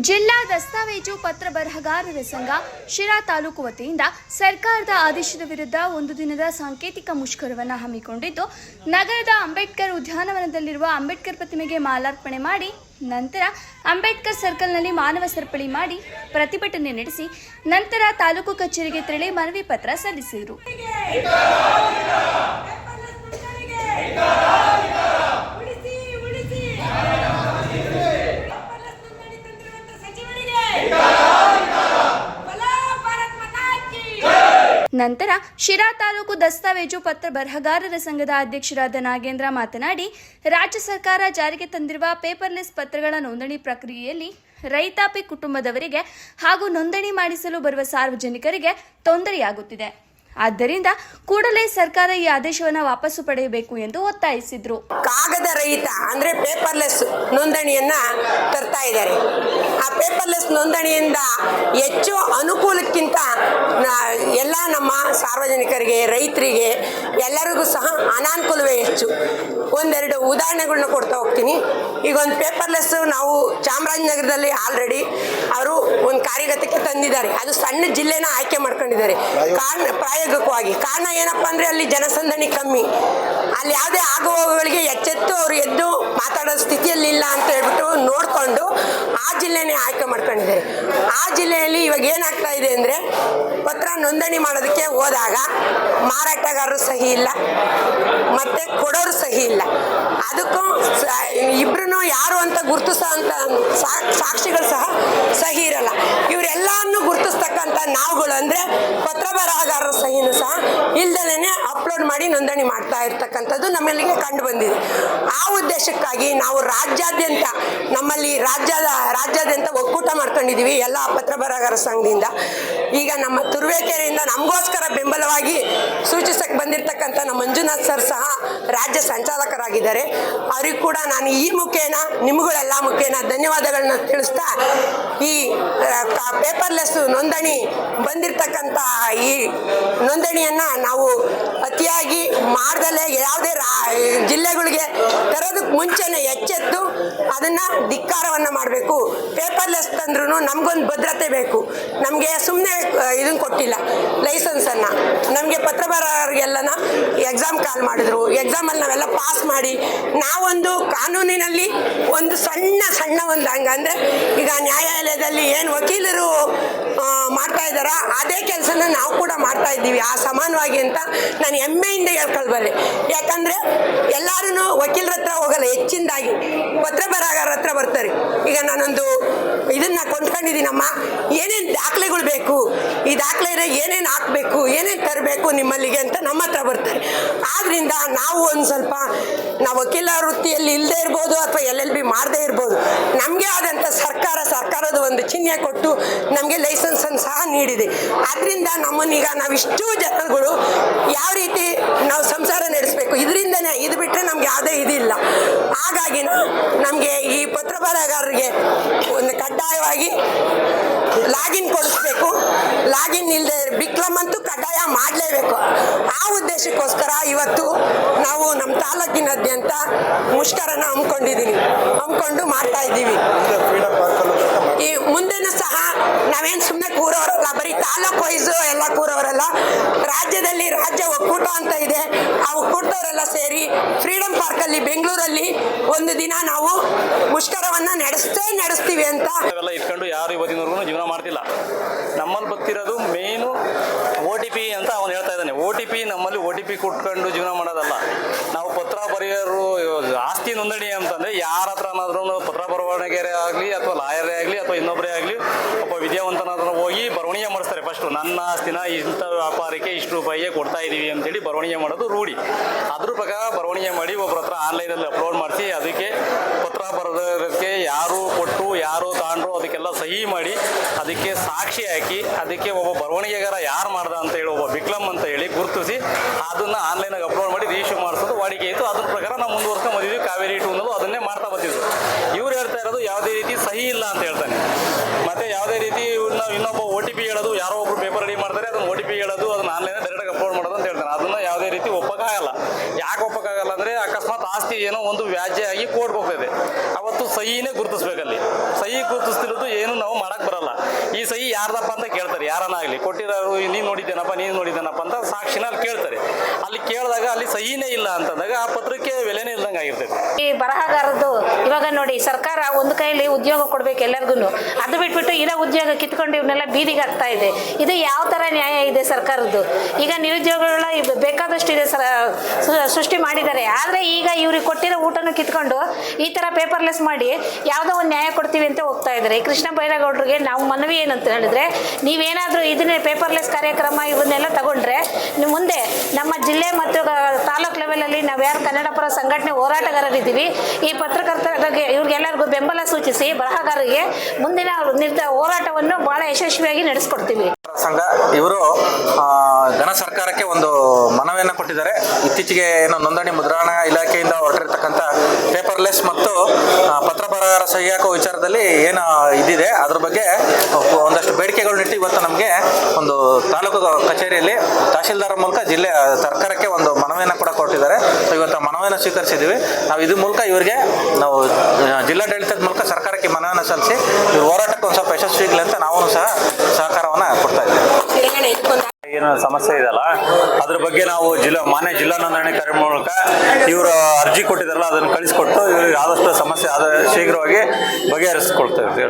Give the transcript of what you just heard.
ಜಿಲ್ಲಾ ದಸ್ತಾವೇಜು ಪತ್ರ ಬರಹಗಾರರ ಸಂಘ ಶಿರಾ ತಾಲೂಕು ವತಿಯಿಂದ ಸರ್ಕಾರದ ಆದೇಶದ ವಿರುದ್ಧ ಒಂದು ದಿನದ ಸಾಂಕೇತಿಕ ಮುಷ್ಕರವನ್ನು ಹಮ್ಮಿಕೊಂಡಿದ್ದು, ನಗರದ ಅಂಬೇಡ್ಕರ್ ಉದ್ಯಾನವನದಲ್ಲಿರುವ ಅಂಬೇಡ್ಕರ್ ಪ್ರತಿಮೆಗೆ ಮಾಲಾರ್ಪಣೆ ಮಾಡಿ ನಂತರ ಅಂಬೇಡ್ಕರ್ ಸರ್ಕಲ್ನಲ್ಲಿ ಮಾನವ ಸರಪಳಿ ಮಾಡಿ ಪ್ರತಿಭಟನೆ ನಡೆಸಿ ನಂತರ ತಾಲೂಕು ಕಚೇರಿಗೆ ತೆರಳಿ ಮನವಿ ಪತ್ರ ಸಲ್ಲಿಸಿದರು. ನಂತರ ಶಿರಾ ತಾಲೂಕು ದಸ್ತಾವೇಜು ಪತ್ರ ಬರಹಗಾರರ ಸಂಘದ ಅಧ್ಯಕ್ಷರಾದ ನಾಗೇಂದ್ರ ಮಾತನಾಡಿ, ರಾಜ್ಯ ಸರ್ಕಾರ ಜಾರಿಗೆ ತಂದಿರುವ ಪೇಪರ್ಲೆಸ್ ಪತ್ರಗಳ ನೋಂದಣಿ ಪ್ರಕ್ರಿಯೆಯಲ್ಲಿ ರೈತಾಪಿ ಕುಟುಂಬದವರಿಗೆ ಹಾಗೂ ನೋಂದಣಿ ಮಾಡಿಸಲು ಬರುವ ಸಾರ್ವಜನಿಕರಿಗೆ ತೊಂದರೆಯಾಗುತ್ತಿದೆ. ಆದ್ದರಿಂದ ಕೂಡಲೇ ಸರ್ಕಾರ ಈ ಆದೇಶವನ್ನು ವಾಪಸ್ಸು ಪಡೆಯಬೇಕು ಎಂದು ಒತ್ತಾಯಿಸಿದರು. ಕಾಗದ ರಹಿತ ಅಂದ್ರೆ ಪೇಪರ್ಲೆಸ್ ನೋಂದಣಿಯನ್ನ ತರ್ತಾ ಇದ್ದಾರೆ. ಆ ಪೇಪರ್ಲೆಸ್ ನೋಂದಣಿಯಿಂದ ಹೆಚ್ಚು ಅನುಕೂಲಕ್ಕಿಂತ ಎಲ್ಲ ನಮ್ಮ ಸಾರ್ವಜನಿಕರಿಗೆ, ರೈತರಿಗೆ ಎಲ್ಲರಿಗೂ ಸಹ ಅನಾನುಕೂಲವೇ ಹೆಚ್ಚು. ಒಂದೆರಡು ಉದಾಹರಣೆಗಳನ್ನ ಕೊಡ್ತಾ ಹೋಗ್ತೀನಿ. ಈಗ ಒಂದು ಪೇಪರ್ಲೆಸ್ ನಾವು ಚಾಮರಾಜನಗರದಲ್ಲಿ ಆಲ್ರೆಡಿ ಅವರು ಒಂದು ಕಾರ್ಯಗತಕ್ಕೆ ತಂದಿದ್ದಾರೆ. ಅದು ಸಣ್ಣ ಜಿಲ್ಲೆನ ಆಯ್ಕೆ ಮಾಡ್ಕೊಂಡಿದ್ದಾರೆ ಪ್ರಾಯೋಗಿಕವಾಗಿ. ಕಾರಣ ಏನಪ್ಪಾ ಅಂದ್ರೆ ಅಲ್ಲಿ ಜನಸಂದಣಿ ಕಮ್ಮಿ, ಅಲ್ಲಿ ಯಾವುದೇ ಆಗುವಗಳಿಗೆ ಎಚ್ಚೆತ್ತು ಅವರು ಎದ್ದು ಮಾತಾಡೋ ಸ್ಥಿತಿಯಲ್ಲಿ ಇಲ್ಲ ಅಂತ ಹೇಳ್ಬಿಟ್ಟು ನೋಡ್ಕೊಂಡು ಆ ಜಿಲ್ಲೆನೇ ಆಯ್ಕೆ ಮಾಡ್ಕೊಂಡಿದ್ದಾರೆ. ಆ ಜಿಲ್ಲೆಯಲ್ಲಿ ಇವಾಗ ಏನಾಗ್ತಾ ಇದೆ ಅಂದ್ರೆ ಪತ್ರ ನೋಂದಣಿ ಮಾಡೋದಕ್ಕೆ ಹೋದಾಗ ಮಾರಾಟಗಾರರು ಸಹಿ ಇಲ್ಲ, ಮತ್ತೆ ಕೊಡೋರು ಸಹಿ ಇಲ್ಲ. ಅದಕ್ಕೂ ಇಬ್ರು ಯಾರು ಅಂತ ಗುರುತಿಸೋ ಅಂತ ಸಾಕ್ಷಿಗಳು ಸಹ ಸಹಿ ಇರಲ್ಲ. ಇವರೆಲ್ಲವನ್ನು ಗುರುತಿಸ್ತಕ್ಕಂಥ ನಾವುಗಳು ಅಂದ್ರೆ ಪತ್ರ ಬರಹಗಾರರ ಸಹಿನೂ ಸಹ ಇಲ್ದಲೇ ಅಪ್ಲೋಡ್ ಮಾಡಿ ನೋಂದಣಿ ಮಾಡ್ತಾ ಇರ್ತಕ್ಕಂಥದ್ದು ನಮ್ಮಲ್ಲಿಗೆ ಕಂಡು ಬಂದಿದೆ. ಆ ಉದ್ದೇಶಕ್ಕಾಗಿ ನಾವು ರಾಜ್ಯಾದ್ಯಂತ ನಮ್ಮಲ್ಲಿ ರಾಜ್ಯಾದ್ಯಂತ ಒಕ್ಕೂಟ ಮಾಡ್ಕೊಂಡಿದ್ದೀವಿ ಎಲ್ಲ ಪತ್ರ ಬರಹಗಾರ ಸಂಘದಿಂದ. ಈಗ ನಮ್ಮ ತುರುವೇಕೆರೆಯಿಂದ ನಮಗೋಸ್ಕರ ಬೆಂಬಲವಾಗಿ ಸೂಚಿಸಕ್ಕೆ ಬಂದಿರತಕ್ಕಂಥ ನಮ್ಮ ಮಂಜುನಾಥ್ ಸರ್ ಸಹ ರಾಜ್ಯ ಸಂಚಾಲಕರಾಗಿದ್ದಾರೆ. ಅವ್ರಿಗೆ ಕೂಡ ನಾನು ಈ ಮುಖೇನ ನಿಮ್ಗಳೆಲ್ಲ ಮುಖೇನ ಧನ್ಯವಾದಗಳನ್ನ ತಿಳಿಸ್ತಾ, ಈ ಪೇಪರ್ಲೆಸ್ ನೋಂದಣಿ ಬಂದಿರತಕ್ಕಂಥ ಈ ನೋಂದಣಿಯನ್ನ ನಾವು ಅತಿಯಾಗಿ ಮಾಡ್ದಲೇ ಯಾವುದೇ ಜಿಲ್ಲೆಗಳಿಗೆ ತರೋದಕ್ಕೆ ಮುಂಚೆನೆ ಎಚ್ಚೆತ್ತು ಅದನ್ನ ಧಿಕ್ಕಾರವನ್ನ ಮಾಡಬೇಕು. ಪೇಪರ್ಲೆಸ್ ತಂದ್ರೂ ನಮ್ಗೊಂದು ಭದ್ರತೆ ಬೇಕು. ನಮಗೆ ಸುಮ್ಮನೆ ಇದನ್ನ ಕೊಟ್ಟಿಲ್ಲ ಲೈಸೆನ್ಸ್ ಅನ್ನ. ನಮಗೆ ಪತ್ರ ಬರಹಗಾರರಿಗೆಲ್ಲನ ಎಕ್ಸಾಮ್ ಕಾಲ್ ಮಾಡಿದ್ರು. ಎಕ್ಸಾಮಲ್ಲಿ ನಾವೆಲ್ಲ ಪಾಸ್ ಮಾಡಿ ನಾವೊಂದು ಕಾನೂನಿನಲ್ಲಿ ಒಂದು ಸಣ್ಣ ಒಂದು ಹಂಗಂದ್ರೆ ಈಗ ನ್ಯಾಯಾಲಯದಲ್ಲಿ ಏನು ವಕೀಲರು ಮಾಡ್ತಾ ಇದ್ದಾರ ಅದೇ ಕೆಲಸನ ನಾವು ಕೂಡ ಮಾಡ್ತಾ ಇದ್ದೀವಿ ಆ ಸಮಾನವಾಗಿ ಅಂತ ನಾನು ಹೆಮ್ಮೆಯಿಂದ ಹೇಳ್ಕೊಳ್ಬಲ್ಲೆ. ಯಾಕಂದ್ರೆ ಎಲ್ಲರೂ ವಕೀಲರ ಹತ್ರ ಹೋಗಲ್ಲ, ಹೆಚ್ಚಿನದಾಗಿ ಪತ್ರ ಬರಹಗಾರರ ಹತ್ರ ಬರ್ತಾರೆ. ಈಗ ನಾನೊಂದು ಇದನ್ನ ಕೊಂಡ್ಕೊಂಡಿದ್ದೀನಮ್ಮ, ಏನೇನು ದಾಖಲೆಗಳು ಬೇಕು, ಈ ದಾಖಲೆ ಏನೇನು ಹಾಕ್ಬೇಕು, ಏನೇನು ತರಬೇಕು ನಿಮ್ಮಲ್ಲಿಗೆ ಅಂತ ನಮ್ಮ ಹತ್ರ ಬರ್ತಾರೆ. ಆದ್ರಿಂದ ನಾವು ಒಂದು ಸ್ವಲ್ಪ ನಾವು ವಕೀಲ ವೃತ್ತಿಯಲ್ಲಿ ಇಲ್ಲದೆ ಇರ್ಬೋದು ಅಥವಾ LLB ಮಾಡದೇ ಇರ್ಬೋದು, ನಮಗೆ ಆದಂಥ ಸರ್ಕಾರದ ಒಂದು ಚಿಹ್ನೆ ಕೊಟ್ಟು ನಮಗೆ ಲೈಸೆನ್ಸ್ ಅನ್ನು ಸಹ ನೀಡಿದೆ. ಆದ್ರಿಂದ ನಮ್ಮನ್ನೀಗ ನಾವಿಷ್ಟು ಜನಗಳು ಯಾವ ರೀತಿ ನಾವು ಸಂಸಾರ ನಡೆಸಬೇಕು, ಇದರಿಂದನೇ, ಇದು ಬಿಟ್ಟರೆ ನಮ್ಗೆ ಯಾವುದೇ ಇದಿಲ್ಲ. ಹಾಗಾಗಿ ನಮಗೆ ಈ ಪತ್ರ ಬರಹಗಾರರಿಗೆ ಒಂದು ಕಡ್ಡಾಯವಾಗಿ ಲಾಗಿನ್ ಕೊಡಿಸ್ಬೇಕು. ಲಾಗಿನ್ ಇಲ್ಲದೆ ಬಿಕ್ಲಮ್ ಅಂತೂ ಕಡ್ಡಾಯ ಮಾಡಲೇಬೇಕು. ಆ ಉದ್ದೇಶಕ್ಕೋಸ್ಕರ ಇವತ್ತು ನಾವು ನಮ್ಮ ತಾಲೂಕಿನಾದ್ಯಂತ ಮುಷ್ಕರನ ಹಮ್ಮಿಕೊಂಡು ಮಾಡ್ತಾ ಇದ್ದೀವಿ. ಈ ಮುಂದೆನೂ ಸಹ ನಾವೇನು ಸುಮ್ಮನೆ ಕೂರೋರಲ್ಲ, ಬರೀ ತಾಲೂಕು ವೈಸು ಎಲ್ಲ ಕೂರೋರಲ್ಲ. ರಾಜ್ಯದಲ್ಲಿ ರಾಜ್ಯ ಒಕ್ಕೂಟ ಅಂತ ಇದೆ, ಆ ಒಕ್ಕೂಟವರೆಲ್ಲ ಸೇರಿ ಫ್ರೀಡಂ ಪಾರ್ಕಲ್ಲಿ ಬೆಂಗಳೂರಲ್ಲಿ ಒಂದು ದಿನ ನಾವು ಮುಷ್ಕರವನ್ನ ನಡೆಸ್ತೀವಿ ಅಂತ ಇಟ್ಕೊಂಡು ಯಾರು ಇವತ್ತಿನವರೆಗೂ ಜೀವನ ಮಾಡ್ತಿಲ್ಲ. ನಮ್ಮಲ್ಲಿ ಬರ್ತಿರೋದು ಮೇನು OTP ಅಂತ ಅವನು ಹೇಳ್ತಾ ಇದ್ದಾನೆ. OTP ನಮ್ಮಲ್ಲಿ OTP ಕೊಟ್ಕೊಂಡು ಜೀವನ ಮಾಡೋದಲ್ಲ. ನಾವು ಪತ್ರ ಬರೆಯೋರು ಆಸ್ತಿ ನೋಂದಣಿ ಅಂತಂದ್ರೆ ಯಾರ ಹತ್ರ ಏನಾದ್ರೂ ಪತ್ರ ಬರವಣಿಗೆ ಆಗಲಿ ಅಥವಾ ಲಾಯರೇ ಆಗಲಿ ಅಥವಾ ಇನ್ನೊಬ್ಬರೇ ಆಗಲಿ ಒಬ್ಬ ವಿದ್ಯಾವಂತನಾದ್ರೂ ಹೋಗಿ ಬರವಣಿಗೆ ಮಾಡಿಸ್ತಾರೆ. ಫಸ್ಟು ನನ್ನ ಆಸ್ತಿನ ಇಂಥ ವ್ಯಾಪಾರಕ್ಕೆ ಇಷ್ಟು ರೂಪಾಯಿಗೆ ಕೊಡ್ತಾ ಇದ್ದೀವಿ ಅಂತೇಳಿ ಬರವಣಿಗೆ ಮಾಡೋದು ರೂಢಿ. ಅದ್ರ ಪ್ರಕಾರ ಬರವಣಿಗೆ ಮಾಡಿ ಒಬ್ಬರ ಹತ್ರ ಆನ್ಲೈನಲ್ಲಿ ಅಪ್ಲೋಡ್ ಮಾಡಿಸಿ ಅದಕ್ಕೆ ಪತ್ರ ಬರೋದಕ್ಕೆ ಯಾರು ಕೊಟ್ಟು ಯಾರು ತಾಂಡ್ರು ಅದಕ್ಕೆಲ್ಲ ಸಹಿ ಮಾಡಿ ಅದಕ್ಕೆ ಸಾಕ್ಷಿ ಹಾಕಿ ಅದಕ್ಕೆ ಒಬ್ಬ ಬರವಣಿಗೆಗಾರ ಯಾರು ಮಾಡ್ದ ಅಂತ ಹೇಳಿ ಒಬ್ಬ ಬಿಕ್ಲಮ್ ಅಂತ ಹೇಳಿ ಗುರುತಿಸಿ ಅದನ್ನ ಆನ್ಲೈನಾಗಿ ಅಪ್ಲೋಡ್ ಮಾಡಿ ರಿಜಿಸ್ಟರ್ ಮಾಡಿಸೋದು ವಾಡಿಕೆ ಇತ್ತು. ಅದ್ರ ಪ್ರಕಾರ ನಾವು ಮುಂದುವರ್ಸ್ಕೊಂಡು ಬಂದಿದ್ವಿ. ಕಾವೇರಿ 2 ಅನ್ನೋದು ಅದನ್ನೇ ಮಾಡ್ತಾ ಬರ್ತಿದ್ವಿ. ಇವ್ರು ಹೇಳ್ತಾ ಇರೋದು ಯಾವುದೇ ರೀತಿ ಸಹಿ ಇಲ್ಲ ಅಂತ ಹೇಳ್ತಾನೆ. ಮತ್ತೆ ಯಾವುದೇ ರೀತಿ ನಾವು ಇನ್ನೊಬ್ಬ OTP ಹೇಳೋದು, ಯಾರೋ ಒಬ್ರು ಪೇಪರ್ ರೆಡಿ ಮಾಡ್ತಾರೆ ಅದನ್ನ OTP ಹೇಳೋದು, ಅದನ್ನ ಆನ್ಲೈನ್ ಡೈರೆಕ್ಟಾಗಿ ಅಪ್ಲೋಡ್ ಮಾಡೋದು ಅಂತ ಹೇಳ್ತಾನೆ. ಅದನ್ನ ಯಾವುದೇ ರೀತಿ ಒಪ್ಪಕ್ಕಾಗಲ್ಲ. ಯಾಕೆ ಒಪ್ಪಕ್ಕಾಗಲ್ಲ ಅಂದ್ರೆ ಅಕಸ್ಮಾತ್ ಆಸ್ತಿ ಏನೋ ಒಂದು ವ್ಯಾಜ್ಯ ಆಗಿ ಕೋರ್ಟ್ಗೆ ಹೋಗ್ತದೆ. ಅವತ್ತು ಸಹಿನೇ ಗುರುತಿಸ್ಬೇಕಲ್ಲಿ. ಸಹಿ ಗುರುತಿಸ್ತಿರೋದು ಏನು ನಾವು ಮಾಡಕ್ ಬರಲ್ಲ. ಈ ಸಹಿ ಯಾರ್ದಪ್ಪ ಅಂತ ಕೇಳ್ತಾರೆ, ಯಾರನ್ನಾಗಲಿ ಕೊಟ್ಟಿರೋರು ನೀನು ನೋಡಿದ್ದೇನಪ್ಪ ಅಂತ ಸಾಕ್ಷಿನ ಅಲ್ಲಿ ಕೇಳ್ತಾರೆ. ಅಲ್ಲಿ ಕೇಳಿದಾಗ ಅಲ್ಲಿ ಸಹಿನೇ ಇಲ್ಲ ಅಂತಂದಾಗ ಆ ಪತ್ರಕ್ಕೆ ಬೆಲೆನೇ ಇಲ್ದಂಗೆ ಆಗಿರ್ತೈತೆ. ಈ ಬರಹಗಾರದ್ದು ಇವಾಗ ನೋಡಿ, ಸರ್ಕಾರ ಒಂದು ಕೈಯಲ್ಲಿ ಉದ್ಯೋಗ ಕೊಡ್ಬೇಕು ಎಲ್ಲರಿಗೂ, ಅದು ಬಿಟ್ಬಿಟ್ಟು ಇರೋ ಉದ್ಯೋಗ ಕಿತ್ಕೊಂಡು ಇವನ್ನೆಲ್ಲ ಬೀದಿಗೆ ಹಾಕ್ತಾ ಇದೆ. ಇದು ಯಾವ ತರ ನ್ಯಾಯ ಇದೆ ಸರ್ಕಾರದ್ದು? ಈಗ ನಿರುದ್ಯೋಗಗಳ ಬೇಕಾದಷ್ಟು ಇದೆ ಸೃಷ್ಟಿ ಮಾಡಿದ್ದಾರೆ. ಆದರೆ ಈಗ ಇವ್ರಿಗೆ ಕೊಟ್ಟಿರೋ ಊಟನೂ ಕಿತ್ಕೊಂಡು ಈ ತರ ಪೇಪರ್ಲೆಸ್ ಮಾಡಿ ಯಾವುದೋ ಒಂದು ನ್ಯಾಯ ಕೊಡ್ತೀವಿ ಅಂತ ಹೋಗ್ತಾ ಇದ್ದಾರೆ. ಈ ಕೃಷ್ಣ ಬೈರೇಗೌಡರಿಗೆ ನಾವು ಮನವಿ ಏನಂತ ಹೇಳಿದ್ರೆ, ನೀವೇನಾದರೂ ಇದನ್ನೇ ಪೇಪರ್ಲೆಸ್ ಕಾರ್ಯಕ್ರಮ ಇವನ್ನೆಲ್ಲ ತಗೊಂಡ್ರೆ ನೀವು ಮುಂದೆ ನಮ್ಮ ಜಿಲ್ಲೆ ಮತ್ತು ತಾಲೂಕು ಲೆವೆಲಲ್ಲಿ ನಾವು ಯಾರು ಕನ್ನಡ ಪರ ಸಂಘಟನೆ ಹೋರಾಟಗಾರರಿದ್ದೀವಿ, ಈ ಪತ್ರಕರ್ತರಿಗೆ ಇವ್ರಿಗೆಲ್ಲರಿಗೂ ಬೆಂಬಲ ಸೂಚಿಸಿ ಬರಹಗಾರರಿಗೆ ಮುಂದಿನ ಹೋರಾಟವನ್ನು ಬಹಳ ಯಶಸ್ವಿಯಾಗಿ ನಡೆಸ್ಕೊಡ್ತೀವಿ. ಸಂಘ ಇವರು ಘನ ಸರ್ಕಾರಕ್ಕೆ ಒಂದು ಮನವಿಯನ್ನು ಕೊಟ್ಟಿದ್ದಾರೆ. ಇತ್ತೀಚೆಗೆ ಏನು ನೋಂದಣಿ ಮುದ್ರಣ ಇಲಾಖೆಯಿಂದ ಹೊರಟಿರ್ತಕ್ಕಂಥ ಪೇಪರ್ಲೆಸ್ ಮತ್ತು ಪತ್ರ ಬರಹಗಾರ ಸಹಿ ಹಾಕೋ ವಿಚಾರದಲ್ಲಿ ಏನು ಇದಿದೆ ಅದ್ರ ಬಗ್ಗೆ ಒಂದಷ್ಟು ಬೇಡಿಕೆಗಳನ್ನಿಟ್ಟು ಇವತ್ತು ನಮಗೆ ಒಂದು ತಾಲೂಕು ಕಚೇರಿಯಲ್ಲಿ ತಹಶೀಲ್ದಾರ್ ಮೂಲಕ ಜಿಲ್ಲೆ ಸರ್ಕಾರಕ್ಕೆ ಒಂದು ಮನವಿಯನ್ನು ಕೂಡ ಕೊಟ್ಟಿದ್ದಾರೆ. ಇವತ್ತು ಮನವಿಯನ್ನು ಸ್ವೀಕರಿಸಿದ್ದೀವಿ. ನಾವು ಇದ್ರ ಮೂಲಕ ಇವರಿಗೆ ನಾವು ಜಿಲ್ಲಾಡಳಿತದ ಮೂಲಕ ಸರ್ಕಾರಕ್ಕೆ ಮನವಿಯನ್ನು ಸಲ್ಲಿಸಿ ಈ ಹೋರಾಟಕ್ಕೆ ಒಂದು ಸ್ವಲ್ಪ ಯಶಸ್ವಿ ಆಗಲಿ ಅಂತ ನಾವು ಸಹ ಸಹಕಾರವನ್ನು ಕೊಡ್ತಾ ಇದ್ದೀವಿ. ಏನು ಸಮಸ್ಯೆ ಇದೆಯಲ್ಲ ಅದ್ರ ಬಗ್ಗೆ ನಾವು ಮಾನ್ಯ ಜಿಲ್ಲಾ ನೋಂದಣಾಧಿಕಾರಿ ಮೂಲಕ ಇವರು ಅರ್ಜಿ ಕೊಟ್ಟಿದ್ದಾರಲ್ಲ ಅದನ್ನು ಕಳಿಸ್ಕೊಟ್ಟು ಇವ್ರಿಗೆ ಆದಷ್ಟು ಸಮಸ್ಯೆ ಶೀಘ್ರವಾಗಿ ಬಗೆಹರಿಸ್ಕೊಳ್ತೇವೆ.